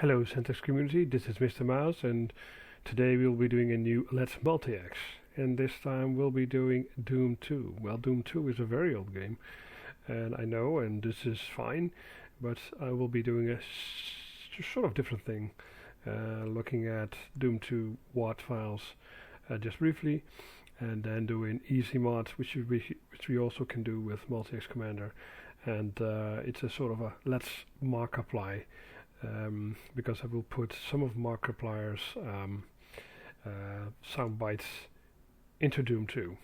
Hello XeNTaX community, this is mr.mouse and today we'll be doing a new Let's MultiEx, and this time we'll be doing Doom 2. Well, Doom 2 is a very old game and I know, and this is fine, but I will be doing a sort of different thing, looking at Doom 2 WAD files just briefly, and then doing EasyMod, which we also can do with MultiEx Commander, and it's a sort of a Let's Markiplier. Because I will put some of Markiplier's sound bites into Doom 2.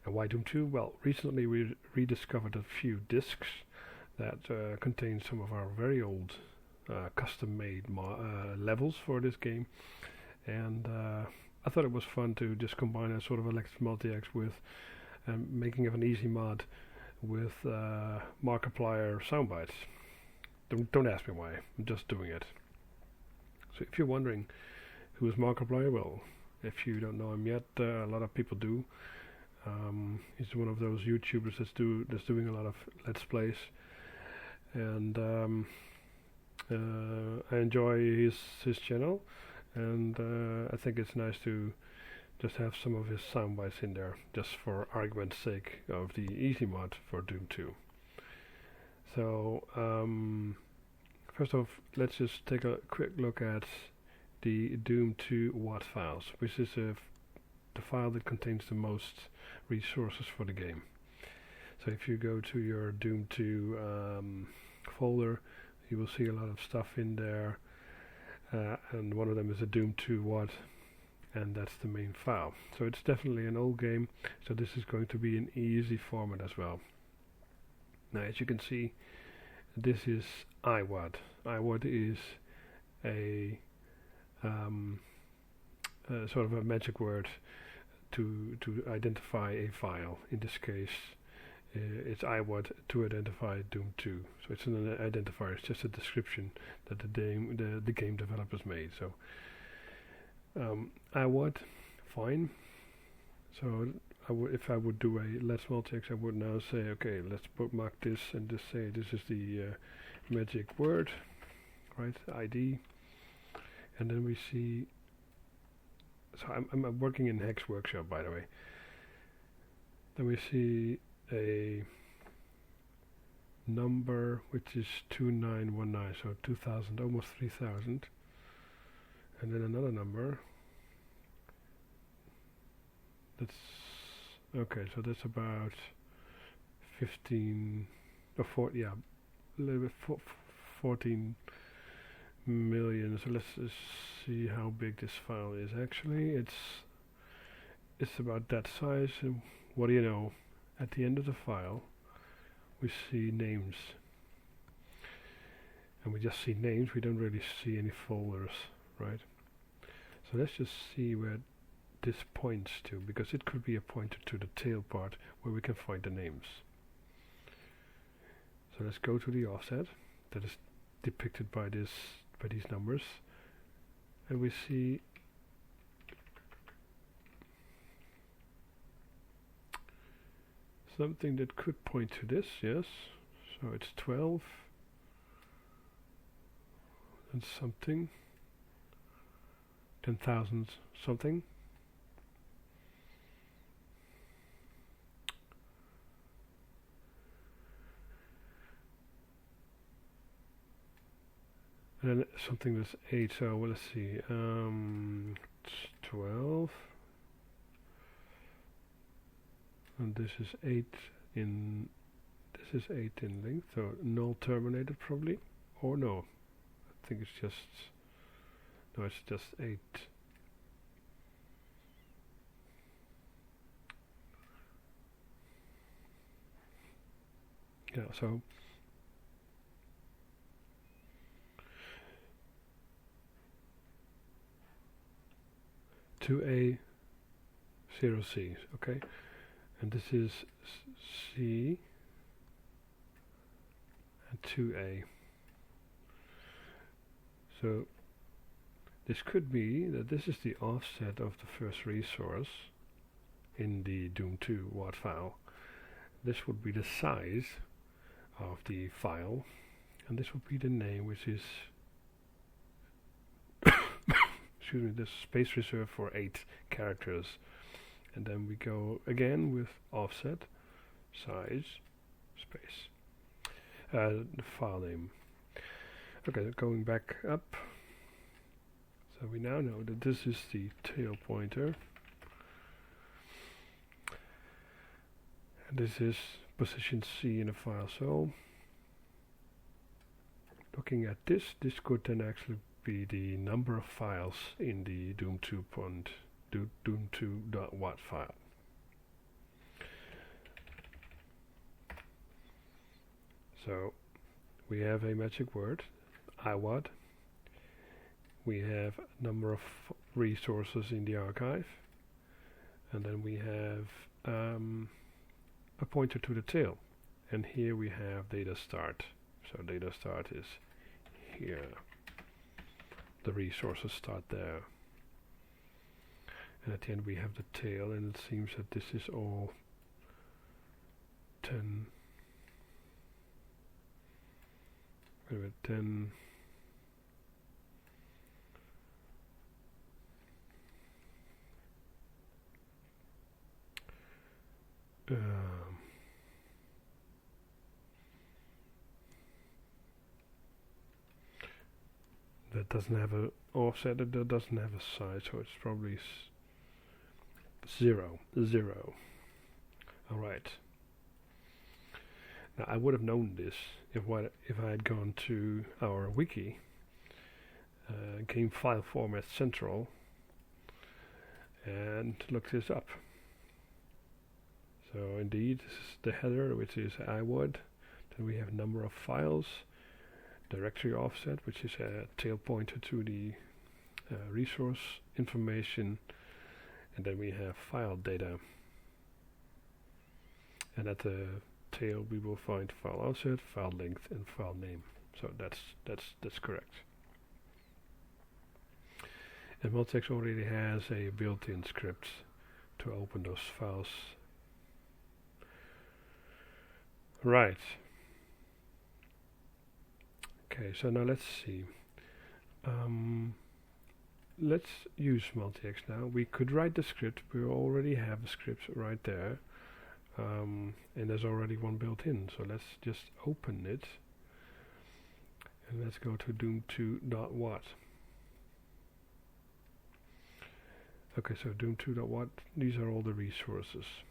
And why Doom 2? Well, recently we rediscovered a few discs that contain some of our very old custom-made levels for this game, and I thought it was fun to just combine a sort of Let's MultiEx with making of an EasyMod with Markiplier sound bites. Don't ask me why, I'm just doing it. So if you're wondering who is Markiplier, well, if you don't know him yet, a lot of people do. He's one of those YouTubers that's doing a lot of Let's Plays, and I enjoy his channel, and I think it's nice to just have some of his sound bites in there, just for argument's sake of the EasyMod for Doom 2. So first off, let's just take a quick look at the Doom 2 WAD files, which is the file that contains the most resources for the game. So if you go to your Doom 2 folder, you will see a lot of stuff in there, and one of them is a Doom 2 WAD, and that's the main file. So it's definitely an old game, so this is going to be an easy format as well. Now, as you can see, this is iWAD. iWAD is a sort of a magic word to identify a file. In this case, it's iWAD to identify Doom 2. So it's an identifier. It's just a description that the game developers made. So iWAD, fine. So if I would do a Let's MultiEx, I would now say, okay, let's bookmark this and just say this is the magic word, right? ID, and then we see. So I'm working in Hex Workshop, by the way. Then we see a number which is 2919, so 2000, almost 3000, and then another number. That's okay, so that's about 15 or 40, yeah, a little bit 14 million. So let's just see how big this file is. Actually, it's about that size. And what do you know? At the end of the file, we see names, and we just see names. We don't really see any folders, right? So let's just see where this points to, because it could be a pointer to the tail part where we can find the names. So let's go to the offset that is depicted by these numbers, and we see something that could point to this. Yes, so it's 12 and something, 10,000 something. And then something that's 8, so well, let's see, 12, and this is 8 in length, so null terminated probably, or no, I think it's just, no, it's just 8. Yeah, so 2A 0C, okay, and this is C and 2A. So this could be that this is the offset of the first resource in the Doom 2 WAD file. This would be the size of the file, and this would be the name, which is excuse me, this space reserved for 8 characters. And then we go again with offset, size, space, the file name. Okay, going back up. So we now know that this is the tail pointer. And this is position C in the file. So looking at this could then actually be the number of files in the doom2.wat file. So we have a magic word, iWad. We have a number of resources in the archive, and then we have a pointer to the tail, and here we have data start. So data start is here. The resources start there, and at the end we have the tail, and it seems that this is all 10. Wait a minute, 10. That doesn't have a offset, that doesn't have a size, so it's probably 0. Alright. Now I would have known this if I had gone to our wiki, Game File Format Central, and looked this up. So indeed, this is the header, which is iWad. Then we have number of files, directory offset, which is a tail pointer to the resource information, and then we have file data. And at the tail we will find file offset, file length, and file name. So that's correct. And MultiEx already has a built-in script to open those files. Right. Okay, so now let's see. Let's use MultiEx now. We could write the script. We already have the script right there. And there's already one built in. So let's just open it. And let's go to doom2.wat. Okay, so doom2.wat, these are all the resources.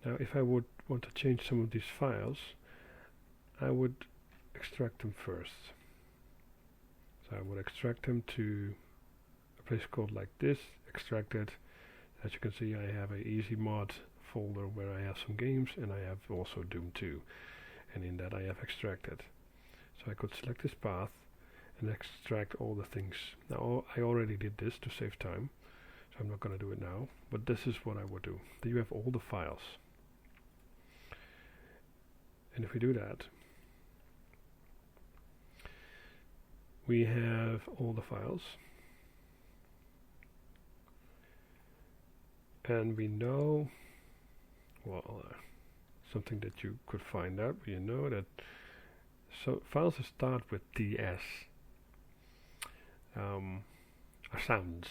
Now if I would want to change some of these files, I would extract them first. So I would extract them to a place called like this, extract it. As you can see, I have a EasyMod folder where I have some games, and I have also Doom 2, and in that I have extracted. So I could select this path and extract all the things. Now I already did this to save time, so I'm not going to do it now, but this is what I would do. Then you have all the files. And if we do that, we have all the files, and we know, well, something that you could find out, you know that files that start with DS are sounds,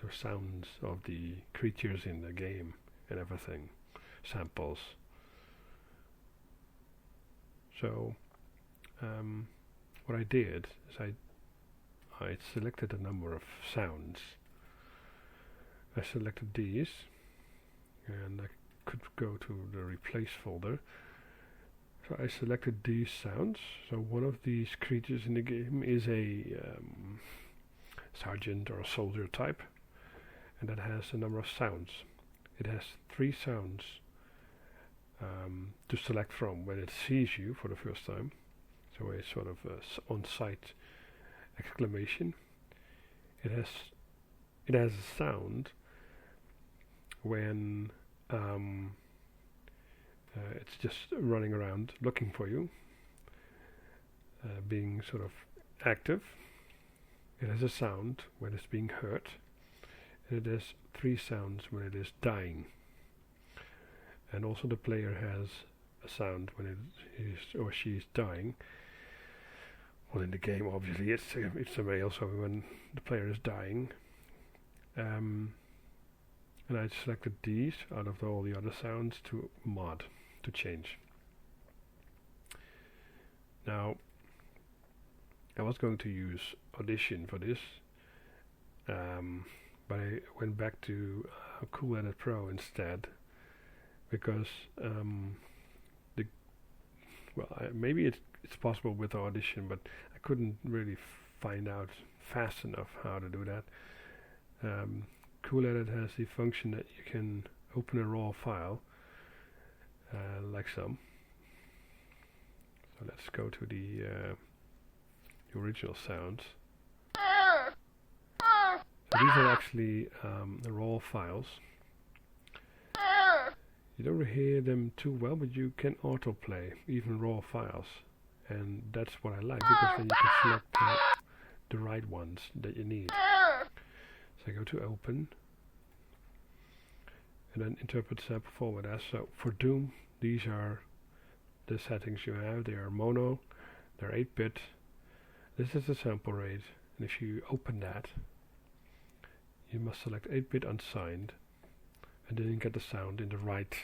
so sounds of the creatures in the game and everything, samples. So what I did is I selected a number of sounds. I selected these, and I could go to the replace folder. So I selected these sounds. So one of these creatures in the game is a sergeant or a soldier type, and that has a number of sounds. It has 3 sounds to select from when it sees you for the first time. So a sort of on-site exclamation. It has a sound when it's just running around looking for you, being sort of active. It has a sound when it's being hurt, and it has 3 sounds when it is dying. And also the player has a sound when he or she is dying. well, in the game, obviously, it's a male, so when the player is dying. And I selected these out of all the other sounds to mod, to change. Now, I was going to use Audition for this, but I went back to Cool Edit Pro instead, because maybe it's possible with Audition, but I couldn't really find out fast enough how to do that. Cool Edit has the function that you can open a raw file, like so. So let's go to the original sounds. So these are actually the raw files. You don't hear them too well, but you can autoplay even raw files, and that's what I like, because then you can select the right ones that you need. So I go to Open, and then Interpret Sample Format As. So for Doom, these are the settings you have. They are mono, they're 8-bit. This is the sample rate, and if you open that, you must select 8-bit unsigned, and then you get the sound in the right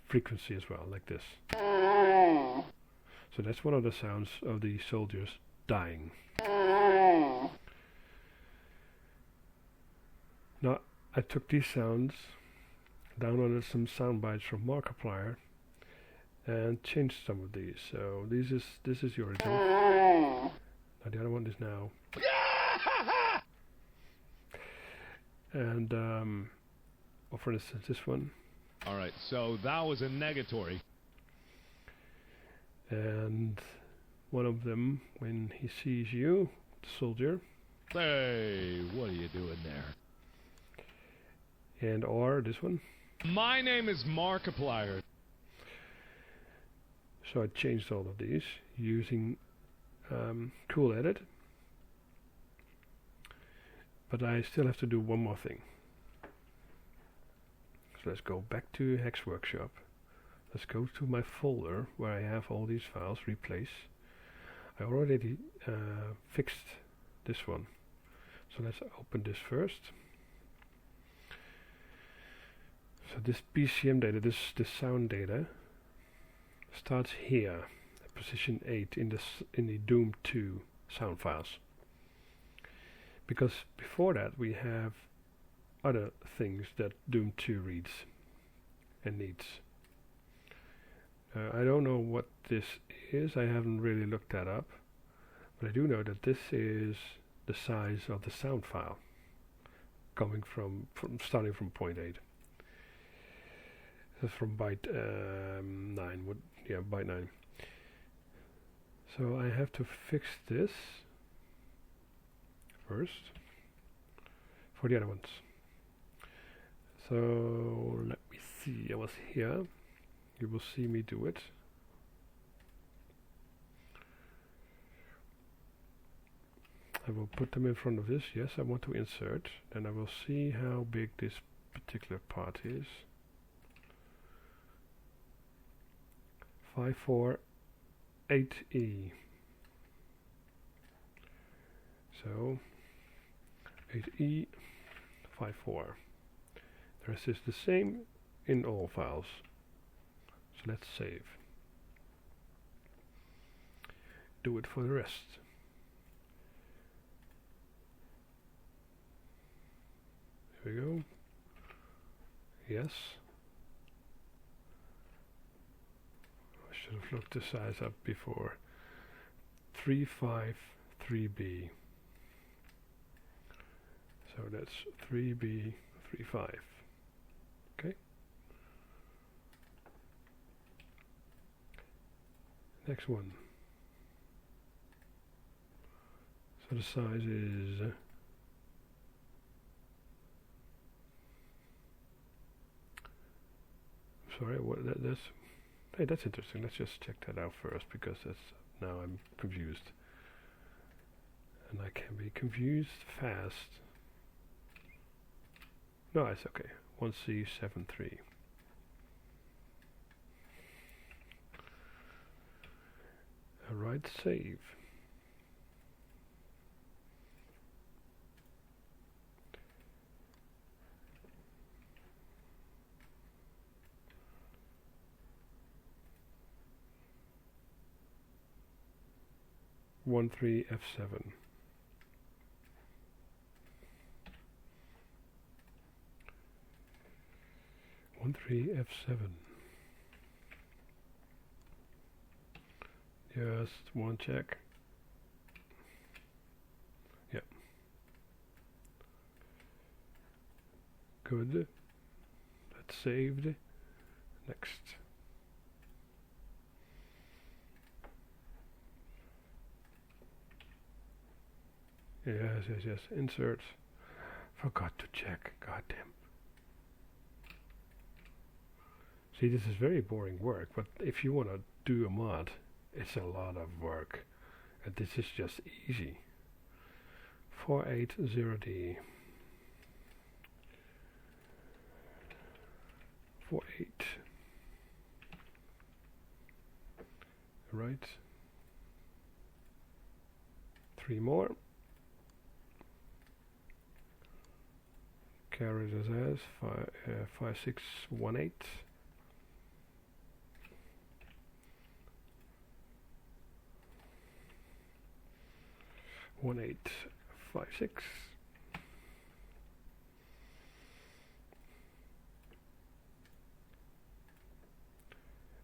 frequency as well, like this. So that's one of the sounds of the soldiers dying. Now, I took these sounds, downloaded some sound bites from Markiplier, and changed some of these. So this is the original. Now the other one is now. And or for instance, this one. All right, so that was a negatory. And one of them, when he sees you, the soldier. Hey, what are you doing there? And or this one. My name is Markiplier. So I changed all of these using Cool Edit. But I still have to do one more thing. So let's go back to Hex Workshop. Let's go to my folder where I have all these files, replace. I already fixed this one. So let's open this first. So this BCM data, this sound data, starts here at position 8 in the Doom 2 sound files. Because before that we have other things that Doom 2 reads and needs. I don't know what this is, I haven't really looked that up, but I do know that this is the size of the sound file coming from starting from point 8. That's from byte 9, byte 9. So I have to fix this first for the other ones. So let me see, I was here, you will see me do it. I will put them in front of this, yes, I want to insert, then I will see how big this particular part is. 548E. So 8E 54. The rest is the same in all files. So let's save. Do it for the rest. Here we go. Yes. I should have looked the size up before. 353B. So that's 3B35. Okay. Next one. So the size is sorry, what that's hey, that's interesting. Let's just check that out first, because that's now I'm confused. And I can be confused fast. No, it's okay. 1C73. Alright, save. 13F7. F7. Just one check. Yeah. Good. That's saved. Next. Yes. Insert. Forgot to check. Goddamn. See, this is very boring work, but if you want to do a mod, it's a lot of work. And this is just easy. 480D. 48. Right. 3 more. Carry this as 5618. 1856.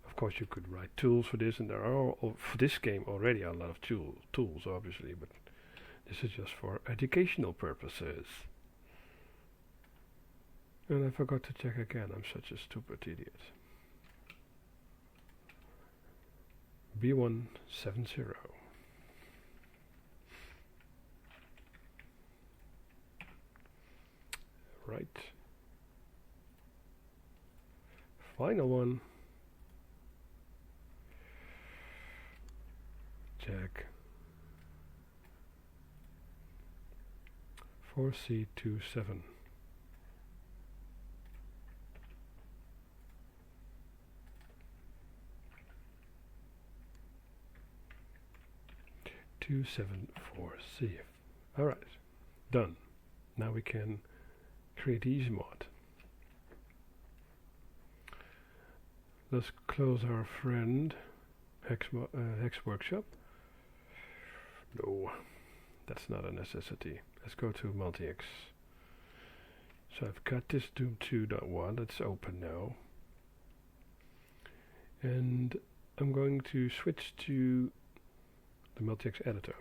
Of course, you could write tools for this, and there are for this game already a lot of tools, obviously, but this is just for educational purposes. And I forgot to check again. I'm such a stupid idiot. B170. Right. Final one. Check. 4C27. C. All right, done. Now we can create EasyMod. Let's close our friend Hex Workshop. No, that's not a necessity. Let's go to MultiEx. So I've got this Doom 2.1. Let's open now. And I'm going to switch to the MultiEx editor.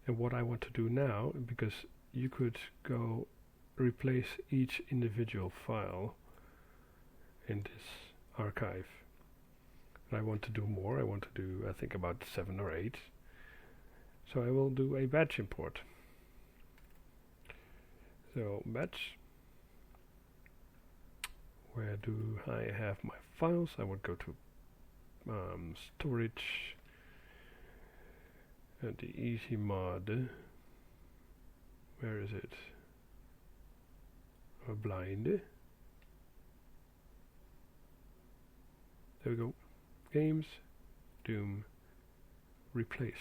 And what I want to do now, because you could go replace each individual file in this archive. And I want to do more. I want to do, I think, about 7 or 8. So I will do a batch import. So batch. Where do I have my files? I would go to storage and the EasyMod. Where is it? Blind. There we go. Games, Doom, replace.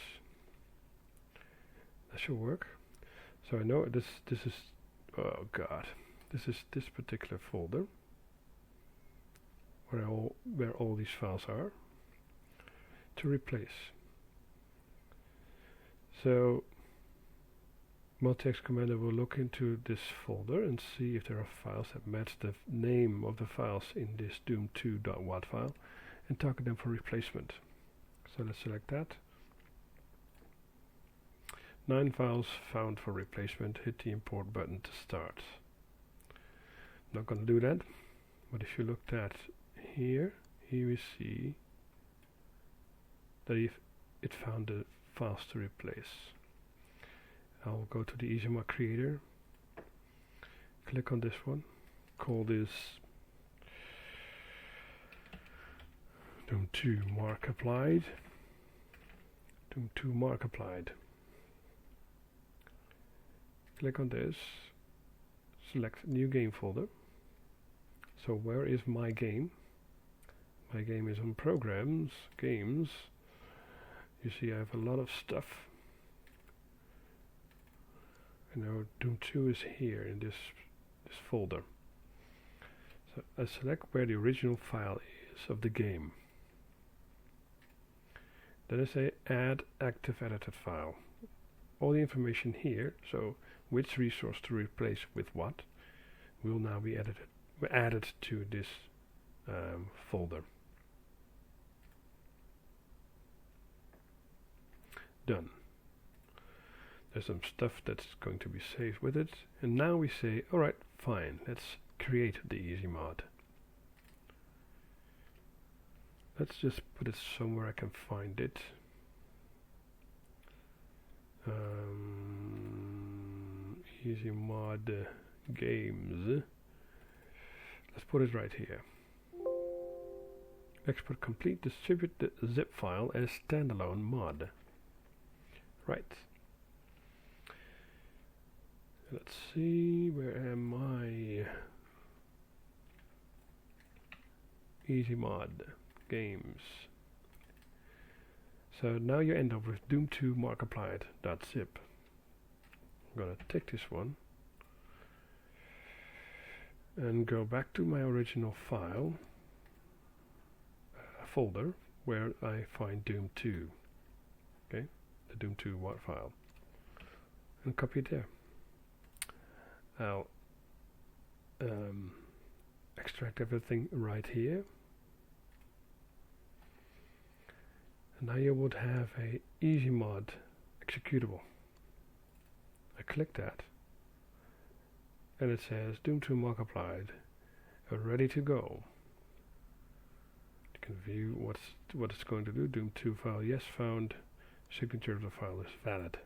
That should work. So I know this is, oh god, this is this particular folder where all these files are to replace. So MultiEx Commander will look into this folder and see if there are files that match the name of the files in this doom2.wat file and target them for replacement. So let's select that. 9 files found for replacement. Hit the import button to start. Not going to do that, but if you looked at here we see that it found the files to replace. I'll go to the EasyMod creator, click on this one, call this Doom2 Markiplier. Doom2 Markiplier. Click on this, select new game folder. So where is my game? My game is on programs, games. You see I have a lot of stuff. And now Doom 2 is here in this folder. So I select where the original file is of the game. Then I say add active edited file. All the information here, so which resource to replace with what, will now be added to this folder. Done. There's some stuff that's going to be saved with it, and now we say, alright, fine, let's create the EasyMod. Let's just put it somewhere I can find it. EasyMod games. Let's put it right here. Export complete. Distribute the zip file as standalone mod. Right. Let's see, where am I? EasyMod games. So now you end up with Doom 2 Markiplier.zip. I'm gonna take this one and go back to my original file folder where I find Doom 2. Okay, the Doom 2 WAR file, and copy it there. I'll extract everything right here. And now you would have a EasyMod executable. I click that, and it says Doom 2 Markiplier ready to go. You can view what it's going to do. Doom 2 file, yes, found. Signature of the file is valid.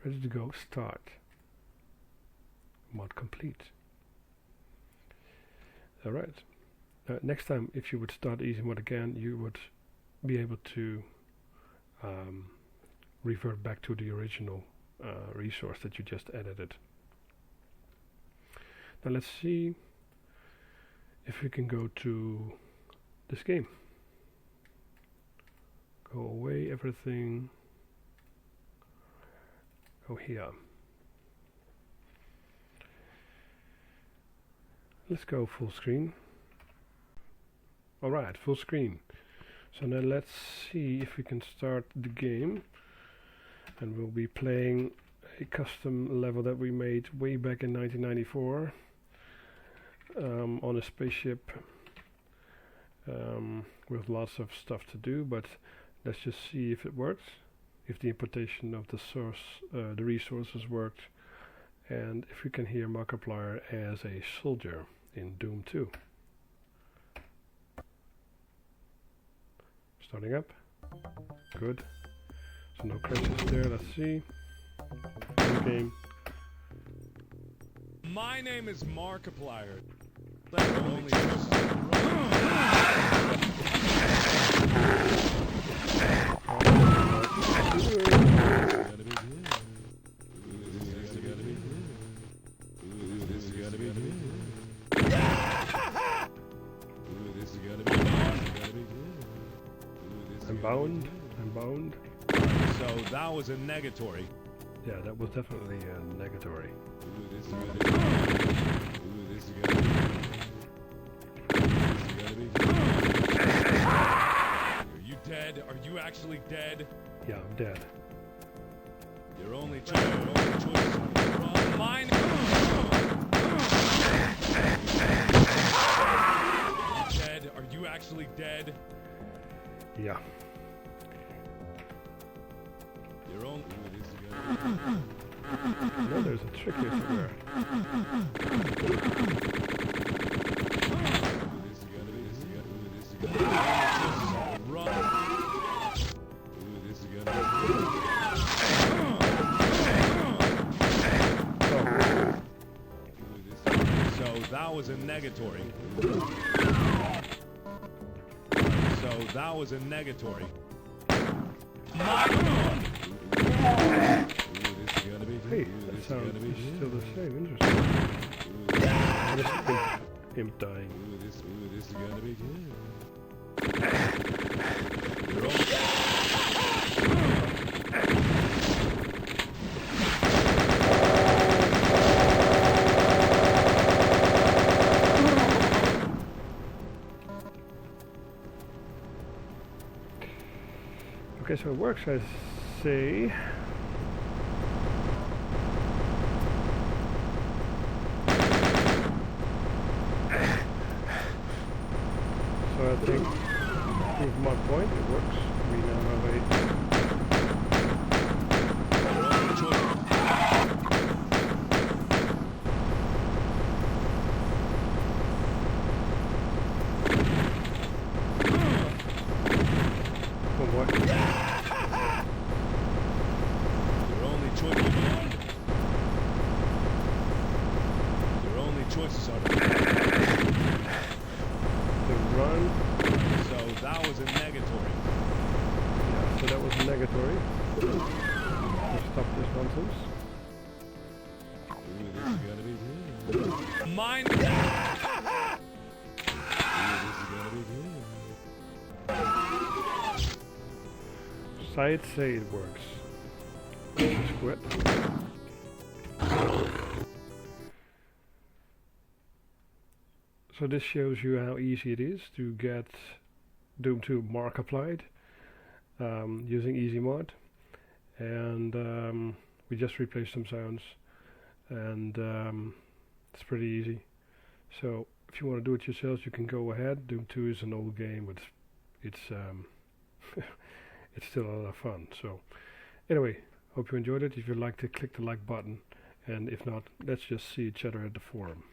Ready to go, start. Mod complete. Alright. Next time, if you would start EasyMod again, you would be able to revert back to the original resource that you just edited. Now let's see if we can go to this game. Go away, everything. Go here. Let's go full screen. Alright, full screen. So now let's see if we can start the game. And we'll be playing a custom level that we made way back in 1994 on a spaceship with lots of stuff to do, but let's just see if it works, if the importation of the source, the resources worked, and if we can hear Markiplier as a soldier in Doom 2. Starting up. Good. So no crashes there. Let's see. Game. My name is Markiplier. That only I'm bound. So that was a negatory. Yeah, that was definitely a negatory. Are you dead? Are you actually dead? Yeah, I'm dead. Your only choice is mine. Are you dead? Are you actually dead? Yeah. Your own. No, there's a trick here somewhere. So that was a negatory. So that was a negatory. Hey, that sounds still the same. Interesting. What is imp dying? This is gonna be good. Okay, so it works, I say. So I think proof mod point, it works. We now have a oh boy. Your only choices are To run. so that was a negatory. Yeah, so that was negatory. Let's stop this nonsense. Ooh, this is gonna be good. Mine. Ooh, this is gonna be good. Sites say it works. Just quit. So this shows you how easy it is to get Doom 2 Markiplier using EasyMod, and we just replaced some sounds, and it's pretty easy. So if you want to do it yourselves, you can go ahead. Doom 2 is an old game, but it's it's still a lot of fun. So anyway, hope you enjoyed it. If you liked it, click the like button, and if not, let's just see each other at the forum.